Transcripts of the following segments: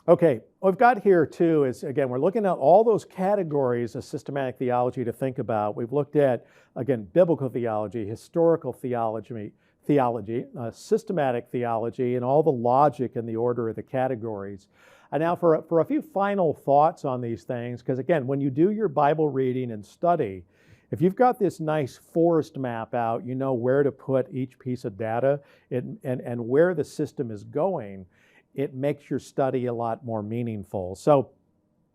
Okay, what we've got here too is, again, we're looking at all those categories of systematic theology to think about. We've looked at, again, biblical theology, historical theology, systematic theology, and all the logic and the order of the categories. And now for a few final thoughts on these things, because again, when you do your Bible reading and study, if you've got this nice forest map out, you know where to put each piece of data and where the system is going, it makes your study a lot more meaningful. So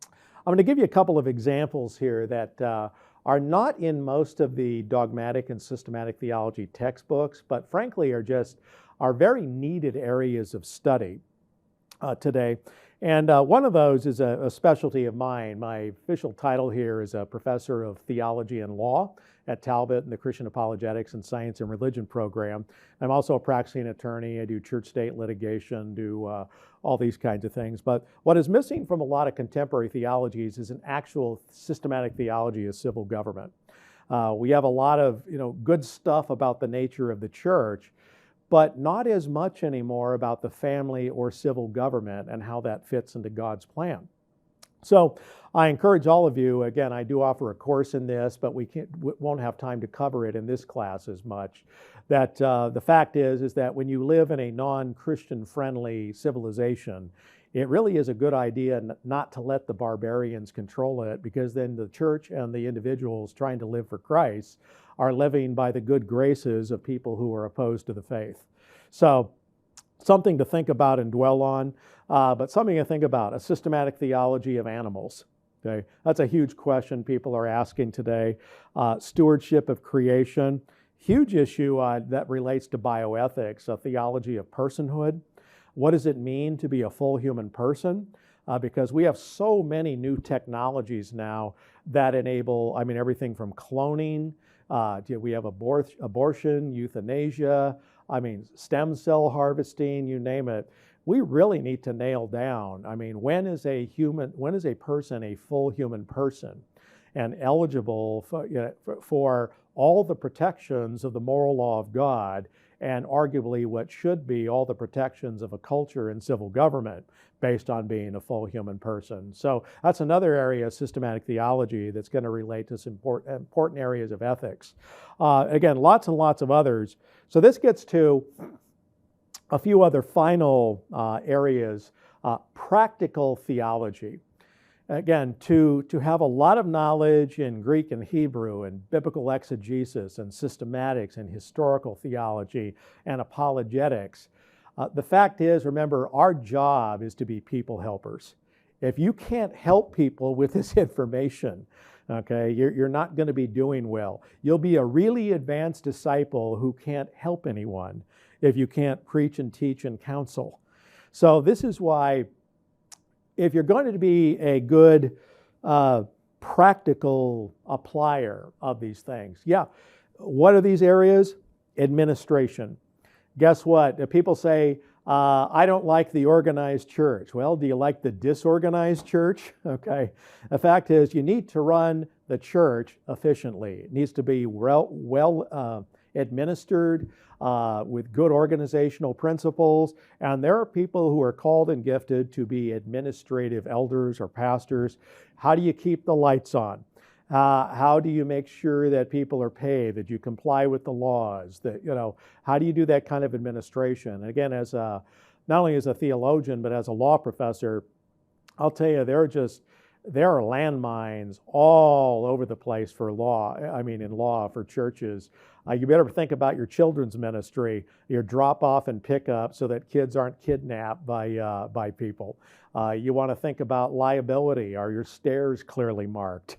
I'm going to give you a couple of examples here that are not in most of the dogmatic and systematic theology textbooks, but frankly are very needed areas of study today. And one of those is a specialty of mine. My official title here is a professor of theology and law at Talbot in the Christian Apologetics and Science and Religion program. I'm also a practicing attorney. I do church-state litigation, do all these kinds of things. But what is missing from a lot of contemporary theologies is an actual systematic theology of civil government. We have a lot of good stuff about the nature of the church, but not as much anymore about the family or civil government and how that fits into God's plan. So I encourage all of you, again, I do offer a course in this, but we won't have time to cover it in this class as much, that the fact is that when you live in a non-Christian friendly civilization, it really is a good idea not to let the barbarians control it, because then the church and the individuals trying to live for Christ are living by the good graces of people who are opposed to the faith. So something to think about and dwell on, but something to think about, a systematic theology of animals. Okay, that's a huge question people are asking today. Stewardship of creation, huge issue that relates to bioethics, a theology of personhood. What does it mean to be a full human person? Because we have so many new technologies now that enable, everything from cloning, we have abortion, euthanasia, stem cell harvesting, you name it. We really need to nail down, when is a person a full human person and eligible for all the protections of the moral law of God, and arguably what should be all the protections of a culture and civil government based on being a full human person. So that's another area of systematic theology that's going to relate to some important areas of ethics. Again, lots and lots of others. So this gets to a few other final areas. Practical theology. Again, to have a lot of knowledge in Greek and Hebrew and biblical exegesis and systematics and historical theology and apologetics. The fact is, remember, our job is to be people helpers. If you can't help people with this information, okay, you're not going to be doing well. You'll be a really advanced disciple who can't help anyone if you can't preach and teach and counsel. So this is why, if you're going to be a good practical applier of these things, what are these areas? Administration. Guess what? People say, I don't like the organized church. Well, do you like the disorganized church? Okay. The fact is, you need to run the church efficiently. It needs to be well administered with good organizational principles. And there are people who are called and gifted to be administrative elders or pastors. How do you keep the lights on? How do you make sure that people are paid, that you comply with the laws, that, how do you do that kind of administration? And again, not only as a theologian, but as a law professor, I'll tell you, there are landmines all over the place for law. In law for churches. You better think about your children's ministry, your drop off and pick up so that kids aren't kidnapped by people. You want to think about liability. Are your stairs clearly marked?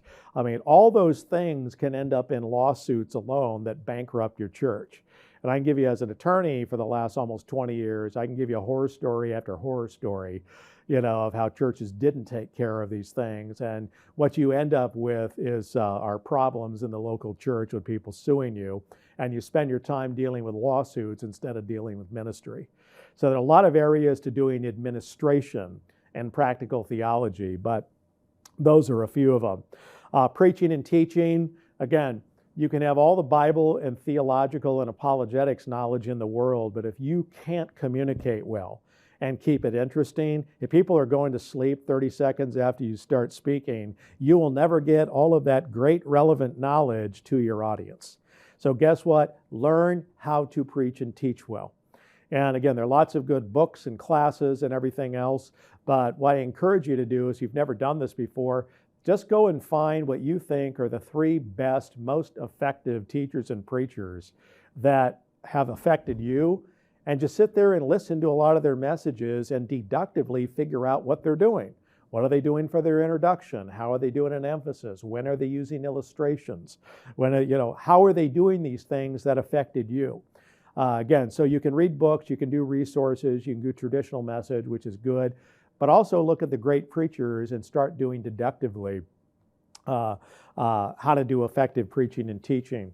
All those things can end up in lawsuits alone that bankrupt your church. And I can give you, as an attorney for the last almost 20 years, I can give you a horror story after horror story, of how churches didn't take care of these things. And what you end up with are problems in the local church with people suing you, and you spend your time dealing with lawsuits instead of dealing with ministry. So there are a lot of areas to doing administration and practical theology, but those are a few of them. Preaching and teaching, again, you can have all the Bible and theological and apologetics knowledge in the world, but if you can't communicate well, and keep it interesting. If people are going to sleep 30 seconds after you start speaking, you will never get all of that great relevant knowledge to your audience. So guess what? Learn how to preach and teach well. And again, there are lots of good books and classes and everything else, but what I encourage you to do, is, if you've never done this before, just go and find what you think are the 3 best, most effective teachers and preachers that have affected you, and just sit there and listen to a lot of their messages and deductively figure out what they're doing. What are they doing for their introduction? How are they doing an emphasis? When are they using illustrations? How are they doing these things that affected you? Again, so you can read books, you can do resources, you can do traditional message, which is good, but also look at the great preachers and start doing deductively how to do effective preaching and teaching.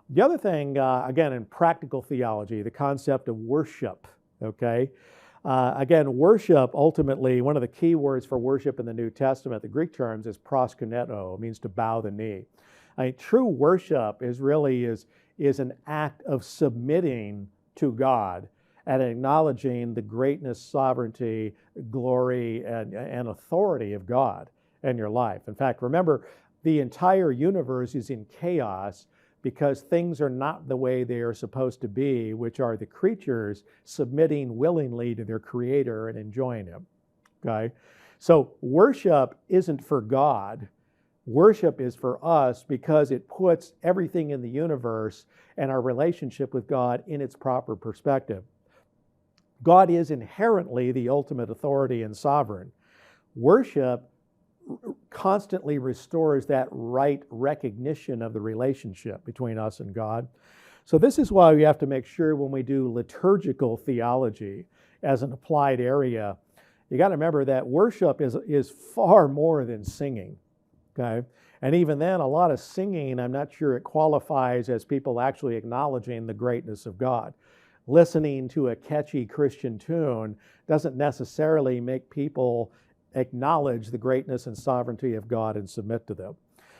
The other thing, again, in practical theology, the concept of worship, okay? Again, worship, ultimately, one of the key words for worship in the New Testament, the Greek terms, is proskuneo. It means to bow the knee. True worship is an act of submitting to God and acknowledging the greatness, sovereignty, glory, and authority of God in your life. In fact, remember, the entire universe is in chaos because things are not the way they are supposed to be, which are the creatures submitting willingly to their Creator and enjoying Him. Okay? So worship isn't for God. Worship is for us because it puts everything in the universe and our relationship with God in its proper perspective. God is inherently the ultimate authority and sovereign. Worship constantly restores that right recognition of the relationship between us and God. So this is why we have to make sure when we do liturgical theology as an applied area, you got to remember that worship is far more than singing. Okay? And even then, a lot of singing, I'm not sure it qualifies as people actually acknowledging the greatness of God. Listening to a catchy Christian tune doesn't necessarily make people acknowledge the greatness and sovereignty of God and submit to them.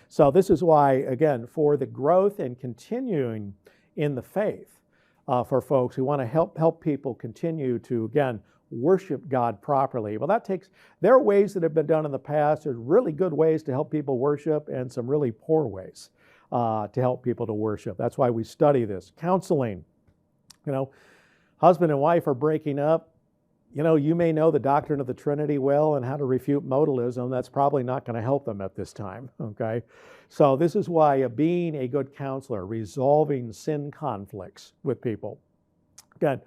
So this is why, again, for the growth and continuing in the faith, for folks who want to help people continue to, again, worship God properly. Well, there are ways that have been done in the past. There's really good ways to help people worship and some really poor ways to help people to worship. That's why we study this. Counseling. Husband and wife are breaking up. You may know the doctrine of the Trinity well and how to refute modalism. That's probably not going to help them at this time, okay? So this is why being a good counselor, resolving sin conflicts with people, again,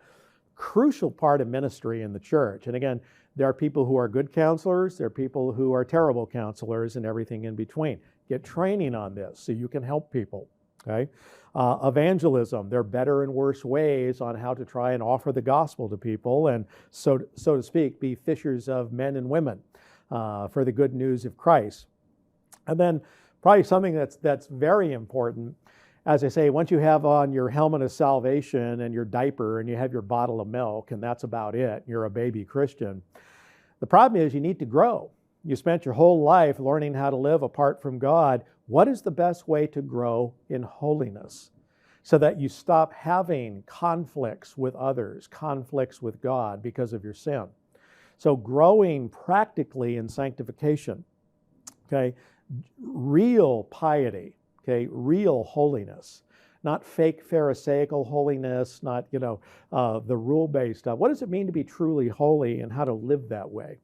crucial part of ministry in the church. And again, there are people who are good counselors, there are people who are terrible counselors, and everything in between. Get training on this so you can help people, okay? Evangelism, there are better and worse ways on how to try and offer the gospel to people and, so to speak, be fishers of men and women for the good news of Christ. And then probably something that's very important, as I say, once you have on your helmet of salvation and your diaper and you have your bottle of milk and that's about it, you're a baby Christian, the problem is you need to grow. You spent your whole life learning how to live apart from God. What is the best way to grow in holiness so that you stop having conflicts with others, conflicts with God because of your sin? So growing practically in sanctification, okay, real piety, okay, real holiness, not fake Pharisaical holiness, not, the rule-based stuff. What does it mean to be truly holy and how to live that way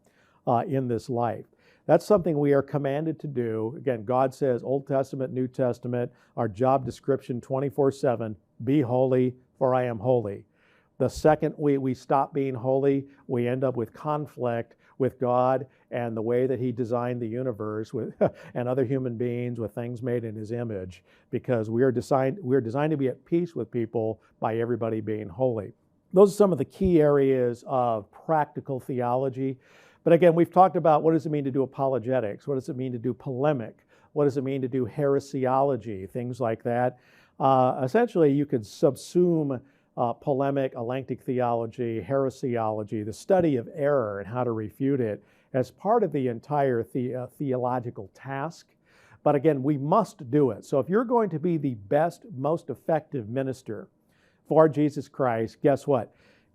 in this life? That's something we are commanded to do. Again, God says, Old Testament, New Testament, our job description 24/7, be holy, for I am holy. The second we stop being holy, we end up with conflict with God and the way that He designed the universe with and other human beings with things made in His image, because we are designed to be at peace with people by everybody being holy. Those are some of the key areas of practical theology. But again, we've talked about what does it mean to do apologetics? What does it mean to do polemic? What does it mean to do heresiology? Things like that. Essentially, you could subsume polemic, Elenctic theology, heresiology, the study of error and how to refute it as part of the entire theological task. But again, we must do it. So if you're going to be the best, most effective minister for Jesus Christ, guess what?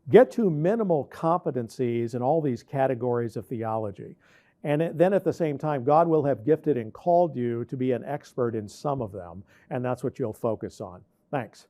Get to minimal competencies in all these categories of theology. And then at the same time, God will have gifted and called you to be an expert in some of them, and that's what you'll focus on. Thanks.